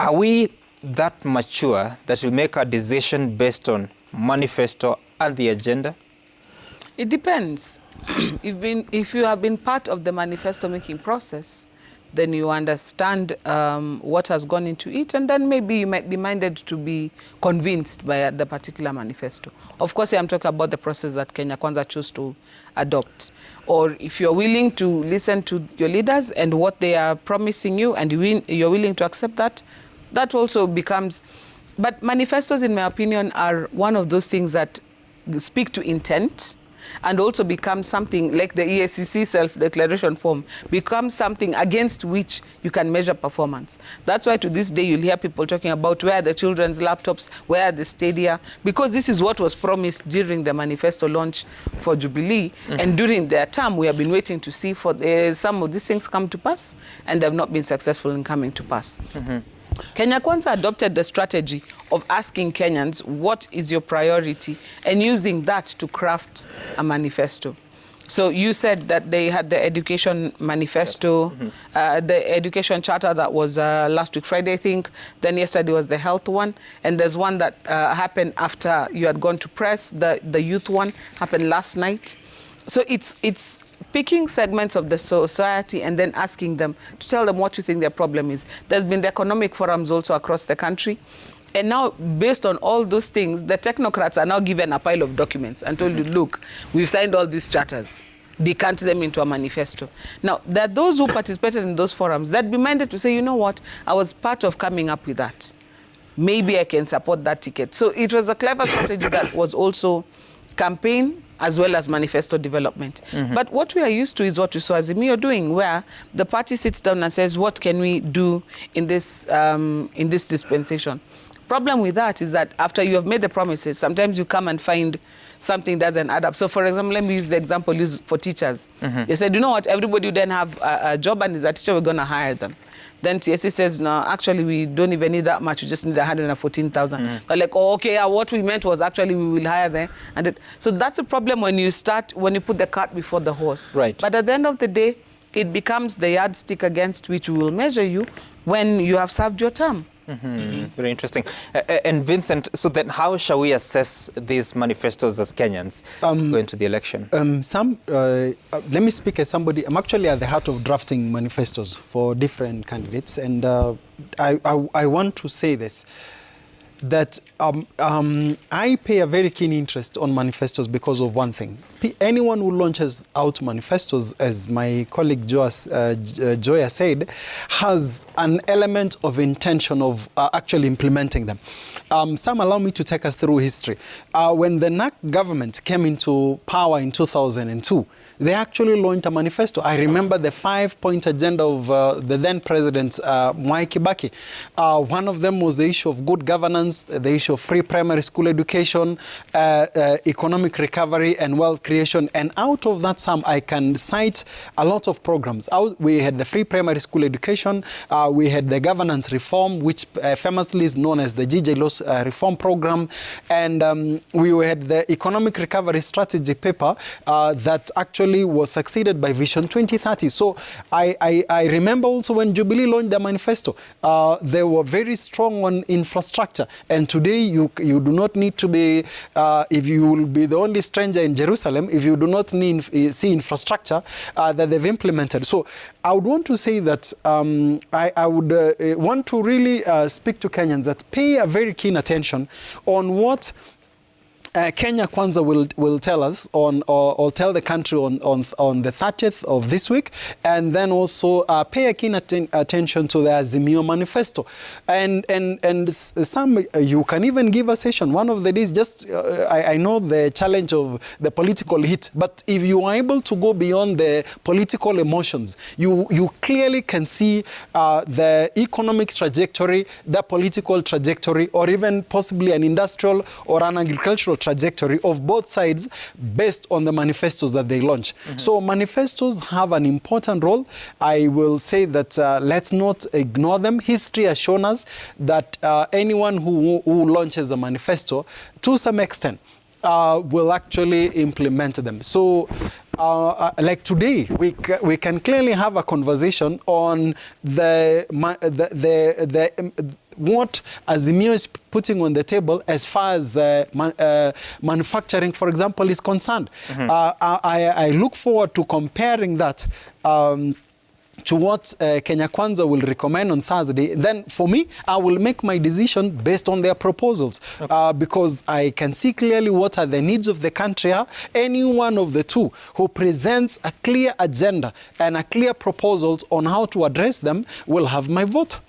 Are we that mature that we make a decision based on manifesto and the agenda? It depends. If you have been part of the manifesto making process, then you understand what has gone into it, and then maybe you might be minded to be convinced by the particular manifesto. Of course, I'm talking about the process that Kenya Kwanza chose to adopt. Or if you're willing to listen to your leaders and what they are promising you, and you're willing to accept that, that also becomes... But manifestos, in my opinion, are one of those things that speak to intent, and also become something like the EACC self-declaration form, becomes something against which you can measure performance. That's why to this day you'll hear people talking about where are the children's laptops, where are the stadia, because this is what was promised during the manifesto launch for Jubilee, and during their term we have been waiting to see for some of these things come to pass, and they have not been successful in coming to pass. Kenya Kwanza adopted the strategy of asking Kenyans, what is your priority, and using that to craft a manifesto. So you said that they had the education manifesto, the education charter that was last week Friday, I think. Then yesterday was the health one. And there's one that happened after you had gone to press. The youth one happened last night. So it's picking segments of the society and then asking them to tell them what you think their problem is. There's been the economic forums also across the country. And now, based on all those things, the technocrats are now given a pile of documents and told you, look, we've signed all these charters. Decant them into a manifesto. Now, there are those who participated in those forums that be minded to say, you know what, I was part of coming up with that. Maybe I can support that ticket. So it was a clever strategy that was also campaign as well as manifesto development. But what we are used to is what we saw Azimio doing, where the party sits down and says, what can we do in this dispensation? Problem with that is that after you have made the promises, sometimes you come and find something doesn't add up. So, for example, let me use the example used for teachers. They said, you know what, everybody who then have a job and is a teacher, we're going to hire them. Then TSC says, no, actually, we don't even need that much. We just need 114,000. They're like, oh, okay, what we meant was actually we will hire them. So that's a problem when you put the cart before the horse. Right. But at the end of the day, it becomes the yardstick against which we will measure you when you have served your term. Very interesting. And Vincent, so then how shall we assess these manifestos as Kenyans going to the election? Let me speak as somebody. I'm actually at the heart of drafting manifestos for different candidates, and I want to say this, that I pay a very keen interest on manifestos because of one thing. Anyone who launches out manifestos, as my colleague Joya said, has an element of intention of actually implementing them. Some allow me to take us through history. When the NAC government came into power in 2002, they actually launched a manifesto. I remember the 5-point agenda of the then president, Mwai Kibaki. One of them was the issue of good governance, the issue of free primary school education, economic recovery and wealth creation. And out of that sum, I can cite a lot of programs. We had the free primary school education. We had the governance reform, which famously is known as the GJ Laws reform program. And we had the economic recovery strategy paper that actually was succeeded by Vision 2030. So I remember also when Jubilee launched the manifesto, they were very strong on infrastructure. And today you do not need to be, if you will be the only stranger in Jerusalem, if you do not see infrastructure that they've implemented. So I would want to say that I would want to really speak to Kenyans that pay a very keen attention on what Kenya Kwanza will tell us or tell the country on the 30th of this week, and then also pay a keen attention to the Azimio manifesto. And some, you can even give a session one of the days. Just I know the challenge of the political heat, but if you are able to go beyond the political emotions, you clearly can see the economic trajectory, the political trajectory, or even possibly an industrial or an agricultural trajectory of both sides based on the manifestos that they launch. So manifestos have an important role. I will say that let's not ignore them. History has shown us that anyone who launches a manifesto, to some extent, will actually implement them. So like today, we can clearly have a conversation on what Azimio is putting on the table as far as manufacturing, for example, is concerned. I look forward to comparing that to what Kenya Kwanza will recommend on Thursday. Then for me, I will make my decision based on their proposals, because I can see clearly what are the needs of the country. Any one of the two who presents a clear agenda and a clear proposals on how to address them will have my vote.